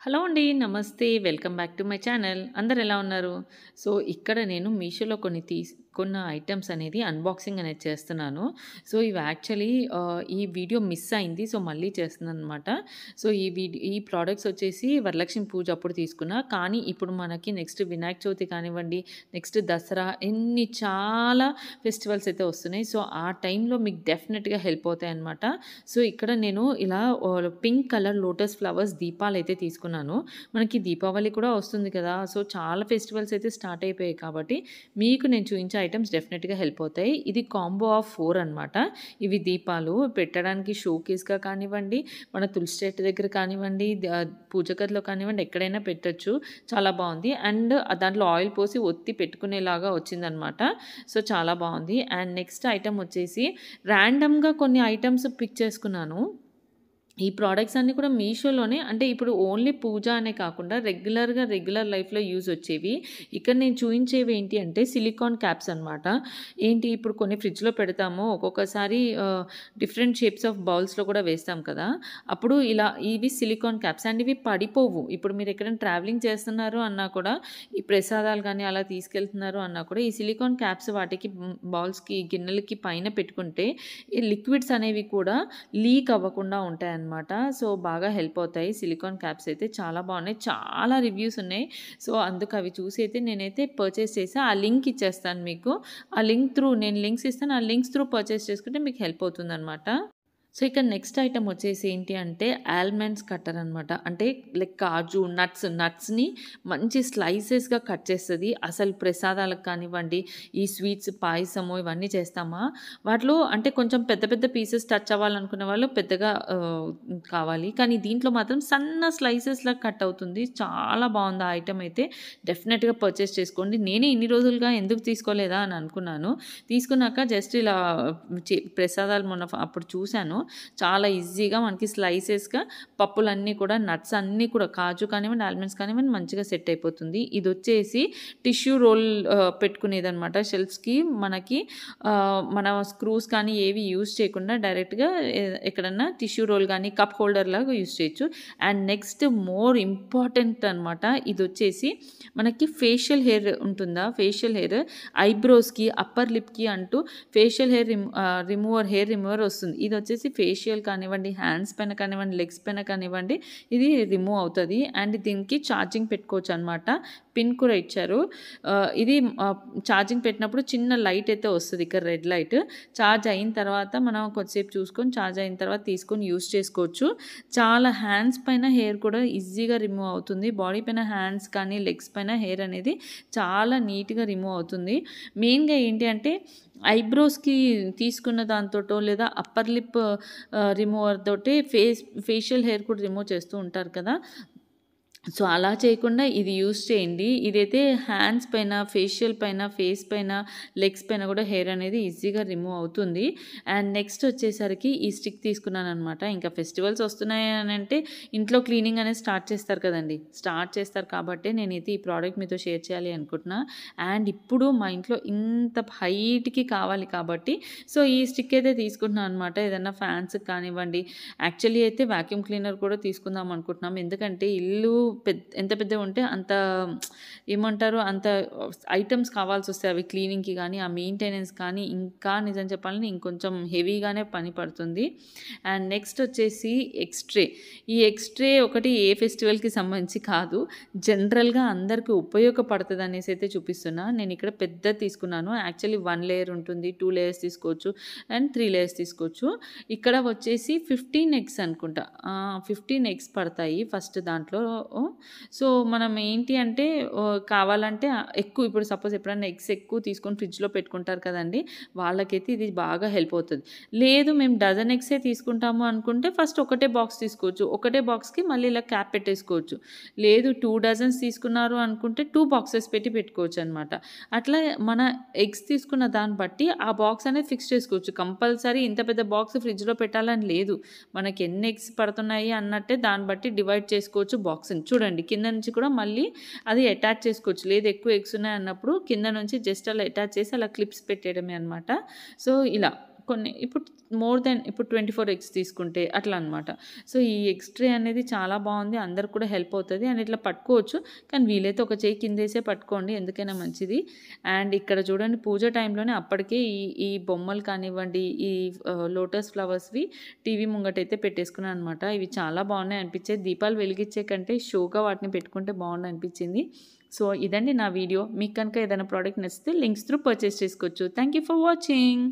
Hello అండి. నమస్తే. Welcome back to my channel. అందరూ ఎలా ఉన్నారు? సో, ఇక్కడ నేను మీషోలో కొన్న ఐటెమ్స్ అనేది అన్బాక్సింగ్ అనేది చేస్తున్నాను. సో, ఇవి యాక్చువల్లీ ఈ వీడియో మిస్ అయింది. సో, మళ్ళీ చేస్తున్నాననమాట. సో, ఈ ప్రొడక్ట్స్ వచ్చేసి వరలక్ష్మి పూజ అప్పుడు తీసుకున్నా. కానీ ఇప్పుడు మనకి నెక్స్ట్ వినాయక చవితి కానివ్వండి, నెక్స్ట్ దసరా చాలా ఫెస్టివల్స్ అయితే వస్తున్నాయి. సో, ఆ టైంలో మీకు డెఫినెట్‌గా హెల్ప్ అవుతాయన్నమాట. సో, ఇక్కడ నేను ఇలా పింక్ కలర్ లోటస్ ఫ్లవర్స్ దీపాలైతే తీసుకున్నాను. మనకి దీపావళి కూడా వస్తుంది కదా! సో, చాలా ఫెస్టివల్స్ అయితే స్టార్ట్ అయిపోయాయి కాబట్టి, మీకు నేను చూయించే ఐటెమ్స్ డెఫినెట్‌గా హెల్ప్ అవుతాయి. ఇది కాంబో ఆఫ్ 4 అనమాట. ఇవి దీపాలు పెట్టడానికి షోకేస్‌గా కానివ్వండి, మన తులసి చెట్టు దగ్గర కానివ్వండి, పూజ గదిలో కానివ్వండి, ఎక్కడైనా పెట్టొచ్చు. చాలా బావుంది. అండ్ దాంట్లో ఆయిల్ పోసి ఒత్తి పెట్టుకునేలాగా వచ్చిందనమాట. సో, చాలా బావుంది. అండ్ నెక్స్ట్ ఐటెమ్ వచ్చేసి ర్యాండమ్‌గా కొన్ని ఐటెమ్స్ పిక్ చేసుకున్నాను. ఈ ప్రొడక్ట్స్ అన్నీ కూడా మీషోలోనే అంటే ఇప్పుడు ఓన్లీ పూజ అనే కాకుండా రెగ్యులర్ లైఫ్‌లో యూజ్ వచ్చేవి. ఇక్కడ నేను చూయించేవి ఏంటి అంటే సిలికాన్ క్యాప్స్ అనమాట. ఏంటి ఇప్పుడు కొన్ని ఫ్రిడ్జ్‌లో పెడతాము. ఒక్కొక్కసారి డిఫరెంట్ షేప్స్ ఆఫ్ బౌల్స్‌లో కూడా వేస్తాం కదా! అప్పుడు ఇలా ఇవి సిలికాన్ క్యాప్స్ అండ్ ఇవి పడిపోవు. ఇప్పుడు మీరు ఎక్కడైనా ట్రావెలింగ్ చేస్తున్నారు అన్నా కూడా ఈ ప్రసాదాలు గానీ అలా తీసుకెళ్తున్నారు అన్నా కూడా ఈ సిలికాన్ క్యాప్స్ వాటికి బౌల్స్‌కి, గిన్నెలకి పైన పెట్టుకుంటే ఈ లిక్విడ్స్ అనేవి కూడా లీక్ అవ్వకుండా ఉంటాయన్నమాట. సో, బాగా హెల్ప్ అవుతాయి. సిలికాన్ క్యాప్స్ అయితే చాలా బాగున్నాయి. చాలా రివ్యూస్ ఉన్నాయి. సో, అందుకు అవి చూసి అయితే నేనైతే పర్చేస్ చేశా. ఆ లింక్ ఇచ్చేస్తాను మీకు. ఆ లింక్ త్రూ నేను లింక్స్ ఇస్తాను. ఆ లింక్స్ త్రూ పర్చేస్ చేసుకుంటే మీకు హెల్ప్ అవుతుందన్నమాట. సో, ఇక్కడ నెక్స్ట్ ఐటెమ్ వచ్చేసి ఏంటి అంటే ఆల్మండ్స్ కట్టర్ అనమాట. అంటే లైక్ కాజు, నట్స్‌ని మంచి స్లైసెస్‌గా కట్ చేస్తది. అసలు ప్రసాదాలకు కానివ్వండి, ఈ స్వీట్స్, పాయసము ఇవన్నీ చేస్తామా, వాటిలో అంటే కొంచెం పెద్ద పెద్ద పీసెస్ టచ్ అవ్వాలనుకునే వాళ్ళు పెద్దగా కావాలి. కానీ దీంట్లో మాత్రం సన్న స్లైసెస్‌లాగా కట్ అవుతుంది. చాలా బావుంది ఆ ఐటెమ్ అయితే. డెఫినెట్‌గా పర్చేస్ చేసుకోండి. నేనే ఇన్ని రోజులుగా ఎందుకు తీసుకోలేదా అని అనుకున్నాను. తీసుకున్నాక జస్ట్ ఇలా ప్రసాదాలు మొన్న అప్పుడు చూసాను. చాలా ఈజీగా మనకి స్లైసెస్‌గా పప్పులన్నీ కూడా నట్స్ అన్నీ కూడా కాజు కానివ్వండి, ఆల్మండ్స్ కానివ్వండి మంచిగా సెట్ అయిపోతుంది. ఇదొచ్చేసి టిష్యూ రోల్ పెట్టుకునేదనమాట. షెల్ఫ్స్‌కి మనకి మన స్క్రూస్ కానీ ఏవి యూజ్ చేయకుండా డైరెక్ట్‌గా ఎక్కడన్నా టిష్యూ రోల్ గానీ, కప్ హోల్డర్ లాగా యూజ్ చేయొచ్చు. అండ్ నెక్స్ట్ మోర్ ఇంపార్టెంట్ అనమాట. ఇదొచ్చేసి మనకి ఫేషియల్ హెయిర్ ఉంటుందా, ఫేషియల్ హెయిర్ ఐబ్రోస్‌కి, అప్పర్ లిప్‌కి అంటూ ఫేషియల్ హెయిర్ హెయిర్ రిమూవర్ వస్తుంది. ఇదొచ్చేసి ఫేషియల్ కానివ్వండి, హ్యాండ్స్ పైన కానివ్వండి, లెగ్స్ పైన కానివ్వండి ఇది రిమూవ్ అవుతది. అండ్ దీనికి ఛార్జింగ్ పెట్టుకోవచ్చనమాట. పిన్ కూడా ఇచ్చారు. ఇది ఛార్జింగ్ పెట్టినప్పుడు చిన్న లైట్ అయితే వస్తది ఇక్కడ రెడ్ లైట్. ఛార్జ్ అయిన తర్వాత మనం కొద్దిసేపు చూసుకొని ఛార్జ్ అయిన తర్వాత తీసుకొని యూజ్ చేసుకోవచ్చు. చాలా హ్యాండ్స్ పైన హెయిర్ కూడా ఈజీగా రిమూవ్ అవుతుంది. బాడీ పైన హ్యాండ్స్ కానీ, లెగ్స్ పైన హెయిర్ అనేది చాలా నీట్‌గా రిమూవ్ అవుతుంది. మెయిన్‌గా ఏంటి అంటే ఐబ్రోస్‌కి తీసుకున్న దాంతోటో లేదా అప్పర్ లిప్ రిమూవర్ తోటి ఫేషియల్ హెయిర్ కూడా రిమూవ్ చేస్తూ ఉంటారు కదా! సో, అలా చేయకుండా ఇది యూజ్ చేయండి. ఇదైతే హ్యాండ్స్ పైన, ఫేషియల్ పైన, ఫేస్ పైన, లెగ్స్ పైన కూడా హెయిర్ అనేది ఈజీగా రిమూవ్ అవుతుంది. అండ్ నెక్స్ట్ వచ్చేసరికి ఈ స్టిక్ తీసుకున్నాననమాట. ఇంకా ఫెస్టివల్స్ వస్తున్నాయి అనంటే ఇంట్లో క్లీనింగ్ అనేది స్టార్ట్ చేస్తారు కదండీ! స్టార్ట్ చేస్తారు కాబట్టే నేనైతే ఈ ప్రోడక్ట్ మీతో షేర్ చేయాలి అనుకుంటున్నా. అండ్ ఇప్పుడు మా ఇంట్లో ఇంత హైట్‌కి కావాలి కాబట్టి సో, ఈ స్టిక్ అయితే తీసుకుంటున్నాను అనమాట. ఏదన్నా ఫ్యాన్స్‌కి కానివ్వండి, యాక్చువల్లీ అయితే వాక్యూమ్ క్లీనర్ కూడా తీసుకుందాం అనుకుంటున్నాం. ఎందుకంటే ఇల్లు ఎంత పెద్దగా ఉంటే అంత ఏమంటారు అంత ఐటెమ్స్ కావాల్సొస్తాయి. అవి క్లీనింగ్‌కి గానీ, ఆ మెయింటెనెన్స్ కానీ ఇంకా నిజం చెప్పాలంటే ఇంకొంచెం హెవీగానే పని పడుతుంది. అండ్ నెక్స్ట్ వచ్చేసి ఎక్స్‌ట్రే. ఈ ఎక్స్‌ట్రే ఒకటి ఏ ఫెస్టివల్‌కి సంబంధించి కాదు. జనరల్‌గా అందరికి ఉపయోగపడతదనేసి అయితే చూపిస్తున్నా. నేనిక్కడ పెద్దది తీసుకున్నాను. యాక్చువల్లీ 1 లేయర్ ఉంటుంది. 2 లేయర్స్ తీసుకోవచ్చు. అండ్ 3 లేయర్స్ తీసుకోవచ్చు. ఇక్కడ వచ్చేసి 15 ఎగ్స్ అనుకుంటా. 15 ఎగ్స్ పడతాయి ఫస్ట్ దాంట్లో. సో, మనం ఏంటి అంటే కావాలంటే ఎక్కువ ఇప్పుడు సపోజ్ ఎప్పుడైనా ఎగ్స్ ఎక్కువ తీసుకొని ఫ్రిడ్జ్‌లో పెట్టుకుంటారు కదండీ! వాళ్ళకైతే ఇది బాగా హెల్ప్ అవుతది. లేదు మేము డజన్ ఎగ్సే తీసుకుంటాము అనుకుంటే ఫస్ట్ ఒకటే బాక్స్ తీసుకోవచ్చు. ఒకటే బాక్స్‌కి మళ్ళీ ఇలా క్యాప్ పెట్టేసుకోవచ్చు. లేదు 2 డజన్స్ తీసుకున్నారు అనుకుంటే 2 బాక్సెస్ పెట్టుకోవచ్చనమాట. అట్లా మన ఎగ్స్ తీసుకున్న దాన్ని బట్టి ఆ బాక్స్ అనేది ఫిక్స్ చేసుకోవచ్చు. కంపల్సరీ ఇంత పెద్ద బాక్స్ ఫ్రిడ్జ్‌లో పెట్టాలని లేదు. మనకి ఎన్ని ఎగ్స్ పడుతున్నాయి అన్నట్టే దాన్ని బట్టి డివైడ్ చేసుకోవచ్చు బాక్స్‌ని. చూడండి కింద నుంచి కూడా మళ్ళీ అది అటాచ్ చేసుకోవచ్చు. లేదు ఎక్కువ ఎగ్స్ ఉన్నాయన్నప్పుడు కింద నుంచి జస్ట్ అలా అటాచ్ చేసి అలా క్లిప్స్ పెట్టేయడమే అనమాట. సో, ఇలా కొన్ని ఇప్పుడు మోర్ దెన్ ఇప్పుడు 24 ఎగ్స్ తీసుకుంటే అట్లా అనమాట. సో, ఈ ఎగ్స్ ట్రే అనేది చాలా బావుంది. అందరికి కూడా హెల్ప్ అవుతది. అండ్ ఇట్లా పట్టుకోవచ్చు. కానీ వీలైతే ఒక చెయ్యి కిందేసే పట్టుకోండి. ఎందుకైనా మంచిది. అండ్ ఇక్కడ చూడండి పూజ టైంలోనే అప్పటికే ఈ ఈ బొమ్మలు కానివ్వండి, ఈ లోటస్ ఫ్లవర్స్‌వి టీవీ ముంగటైతే పెట్టేసుకున్నాననమాట. ఇవి చాలా బాగున్నాయి అనిపించాయి. దీపాలు వెలిగించే కంటే షోగా వాటిని పెట్టుకుంటే బాగుండు అనిపించింది. సో, ఇదండి నా వీడియో. మీకు కనుక ఏదైనా ప్రోడక్ట్ నచ్చితే లింక్స్ త్రూ పర్చేస్ చేసుకోవచ్చు. Thank you for watching.